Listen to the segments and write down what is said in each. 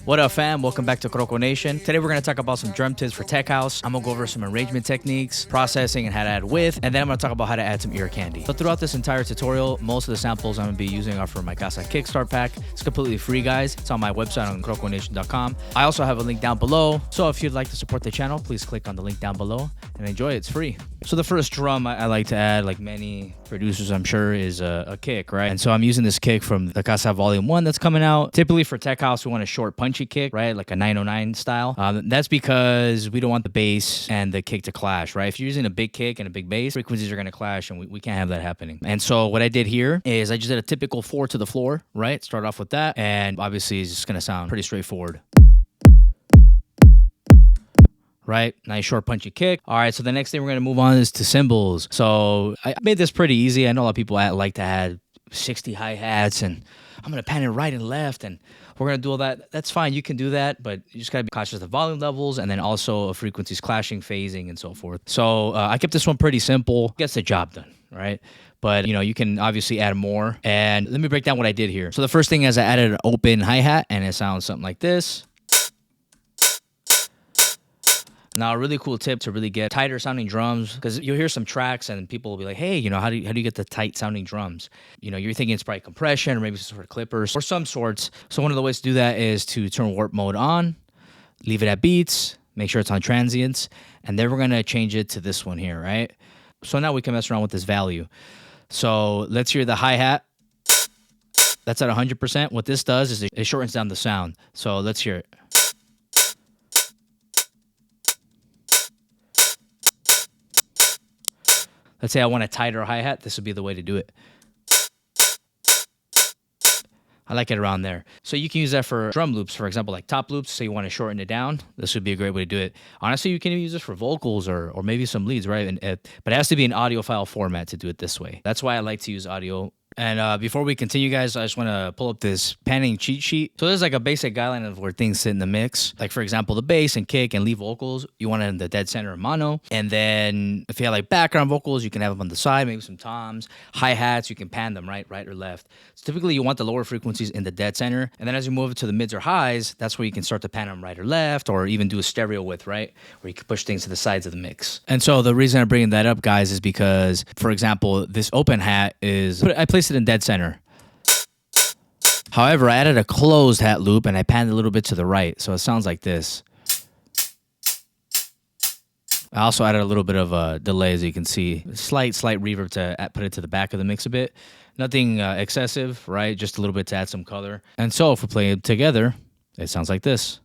What up, fam? Welcome back to Croco Nation. Today we're going to talk about some drum tips for tech house. I'm going to go over some arrangement techniques, processing, and how to add width, and then I'm going to talk about how to add some ear candy. So throughout this entire tutorial, most of the samples I'm going to be using are from my Casa Kickstart pack. It's completely free, guys. It's on my website on croconation.com. I also have a link down below, so if you'd like to support the channel, please click on the link down below and enjoy it. It's free. So the first drum I like to add, like many producers I'm sure, is a kick, right? And so I'm using this kick from the Casa Volume 1 that's coming out. Typically for tech house, we want a short punchy kick, right? Like a 909 style. That's because we don't want the bass and the kick to clash, right? If you're using a big kick and a big bass, frequencies are going to clash, and we can't have that happening. And so what I did here is I just did a typical 4 to the floor, right? Start off with that, and obviously it's just going to sound pretty straightforward. Right? Nice short punchy kick. All right, so the next thing we're going to move on is to cymbals. So I made this pretty easy. I know a lot of people like to add 60 hi-hats, and I'm going to pan it right and left, and we're going to do all that. That's fine. You can do that, but you just got to be cautious of the volume levels and then also of frequencies clashing, phasing, and so forth. So I kept this one pretty simple. Gets the job done, right? But, you can obviously add more. And let me break down what I did here. So the first thing is I added an open hi-hat, and it sounds something like this. Now, a really cool tip to really get tighter sounding drums, because you'll hear some tracks and people will be like, hey, how do you get the tight sounding drums? You're thinking it's probably compression or maybe some sort of clippers or some sorts. So one of the ways to do that is to turn warp mode on, leave it at beats, make sure it's on transients, and then we're going to change it to this one here, right? So now we can mess around with this value. So let's hear the hi-hat. That's at 100%. What this does is it shortens down the sound. So let's hear it. Let's say I want a tighter hi-hat. This would be the way to do it. I like it around there. So you can use that for drum loops, for example, like top loops. So you want to shorten it down. This would be a great way to do it. Honestly, you can even use this for vocals or maybe some leads, right? But it has to be an audio file format to do it this way. That's why I like to use audio. And before we continue, guys, I just want to pull up this panning cheat sheet. So there's like a basic guideline of where things sit in the mix. Like, for example, the bass and kick and lead vocals, you want it in the dead center of mono. And then if you have like background vocals, you can have them on the side, maybe some toms. Hi-hats, you can pan them right or left. So typically, you want the lower frequencies in the dead center. And then as you move it to the mids or highs, that's where you can start to pan them right or left, or even do a stereo width, right? Where you can push things to the sides of the mix. And so the reason I'm bringing that up, guys, is because, for example, this open hat I placed it in dead center. However, I added a closed hat loop and I panned a little bit to the right, so it sounds like this. I also added a little bit of a delay, as you can see. Slight reverb to put it to the back of the mix a bit. Nothing excessive, right? Just a little bit to add some color. And so if we play it together, it sounds like this.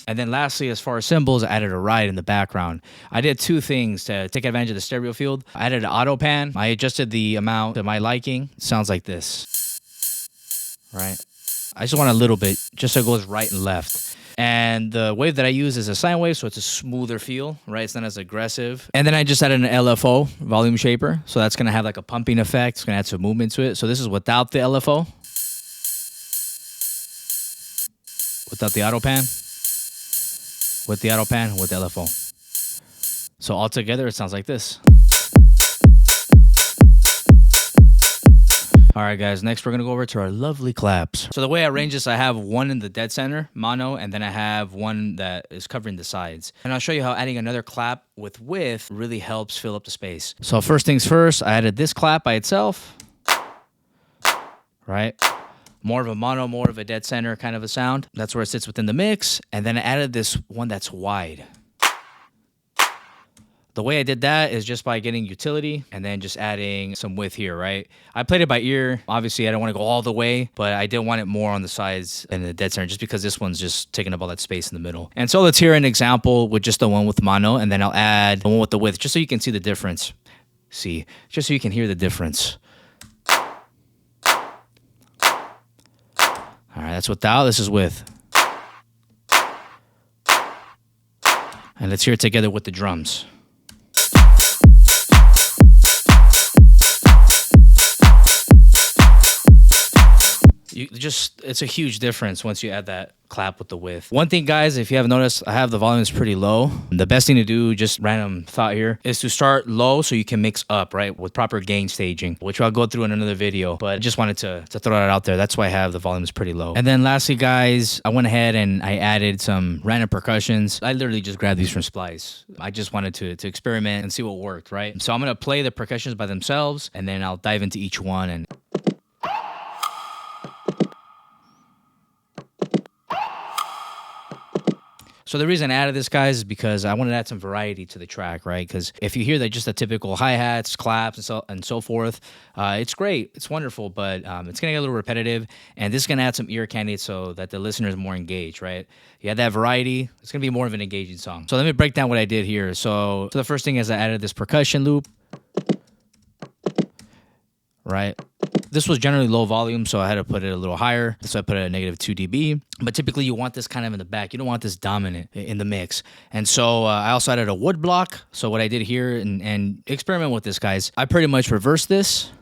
And then lastly, as far as cymbals, I added a ride in the background. I did two things to take advantage of the stereo field. I added an auto pan. I adjusted the amount to my liking. It sounds like this, right? I just want a little bit, just so it goes right and left. And the wave that I use is a sine wave, so it's a smoother feel, right? It's not as aggressive. And then I just added an LFO, volume shaper. So that's going to have like a pumping effect. It's going to add some movement to it. So this is without the LFO. Without the auto pan. With the auto pan, with the LFO. So all together, it sounds like this. All right, guys, next we're going to go over to our lovely claps. So the way I arrange this, I have one in the dead center, mono, and then I have one that is covering the sides. And I'll show you how adding another clap with width really helps fill up the space. So first things first, I added this clap by itself, right? More of a mono, more of a dead center kind of a sound. That's where it sits within the mix. And then I added this one that's wide. The way I did that is just by getting utility and then just adding some width here, right? I played it by ear. Obviously, I don't want to go all the way, but I did want it more on the sides and the dead center just because this one's just taking up all that space in the middle. And so let's hear an example with just the one with mono, and then I'll add the one with the width just so you can see the difference. Just so you can hear the difference. All right, that's without. This is with. And let's hear it together with the drums. It's a huge difference once you add that clap with the width. One thing, guys, if you haven't noticed, I have the volumes pretty low. The best thing to do, just random thought here, is to start low so you can mix up, right, with proper gain staging, which I'll go through in another video, but I just wanted to throw that out there. That's why I have the volumes pretty low. And then lastly, guys, I went ahead and I added some random percussions. I literally just grabbed these from Splice. I just wanted to experiment and see what worked, right? So I'm going to play the percussions by themselves, and then I'll dive into each one. And so the reason I added this, guys, is because I wanted to add some variety to the track, right? Because if you hear that just the typical hi-hats, claps, and so forth, it's great. It's wonderful, but it's going to get a little repetitive. And this is going to add some ear candy so that the listener is more engaged, right? You have that variety. It's going to be more of an engaging song. So let me break down what I did here. So the first thing is I added this percussion loop, right? This was generally low volume, so I had to put it a little higher. So I put it at -2 dB. But typically you want this kind of in the back. You don't want this dominant in the mix. And so I also added a wood block. So what I did here, and experiment with this, guys, I pretty much reversed this.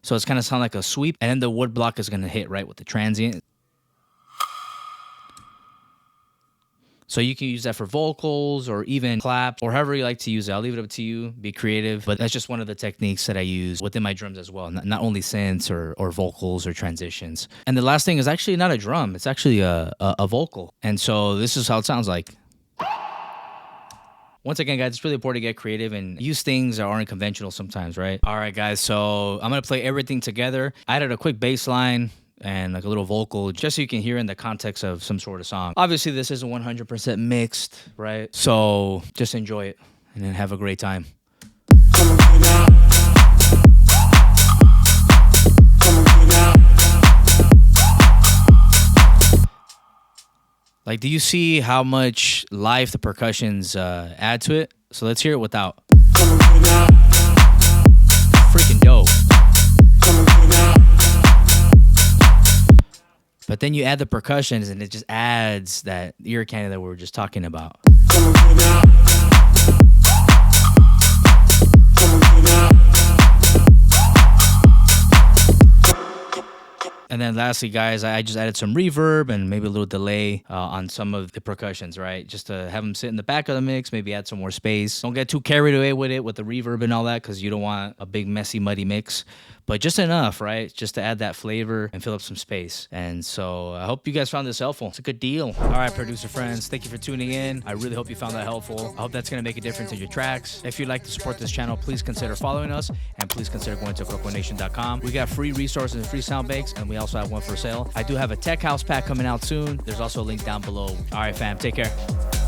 So it's kind of sound like a sweep. And then the wood block is going to hit right with the transient. So you can use that for vocals or even claps or however you like to use it. I'll leave it up to you. Be creative. But that's just one of the techniques that I use within my drums as well. Not only synths or vocals or transitions. And the last thing is actually not a drum. It's actually a vocal. And so this is how it sounds like. Once again, guys, it's really important to get creative and use things that aren't conventional sometimes, right? All right, guys. So I'm going to play everything together. I added a quick bass line and like a little vocal just so you can hear in the context of some sort of song. Obviously, this isn't 100% mixed, right? So just enjoy it and then have a great time. Like, do you see how much life the percussions add to it? So let's hear it without. Freaking dope. But then you add the percussions and it just adds that ear candy that we were just talking about. And then lastly, guys, I just added some reverb and maybe a little delay on some of the percussions, right? Just to have them sit in the back of the mix, maybe add some more space. Don't get too carried away with it, with the reverb and all that, because you don't want a big, messy, muddy mix. But just enough, right? Just to add that flavor and fill up some space. And so I hope you guys found this helpful. It's a good deal. All right, producer friends, thank you for tuning in. I really hope you found that helpful. I hope that's going to make a difference in your tracks. If you'd like to support this channel, please consider following us and please consider going to croconation.com. We got free resources and free sound banks, and we also have one for sale. I do have a tech house pack coming out soon. There's also a link down below. All right, fam, take care.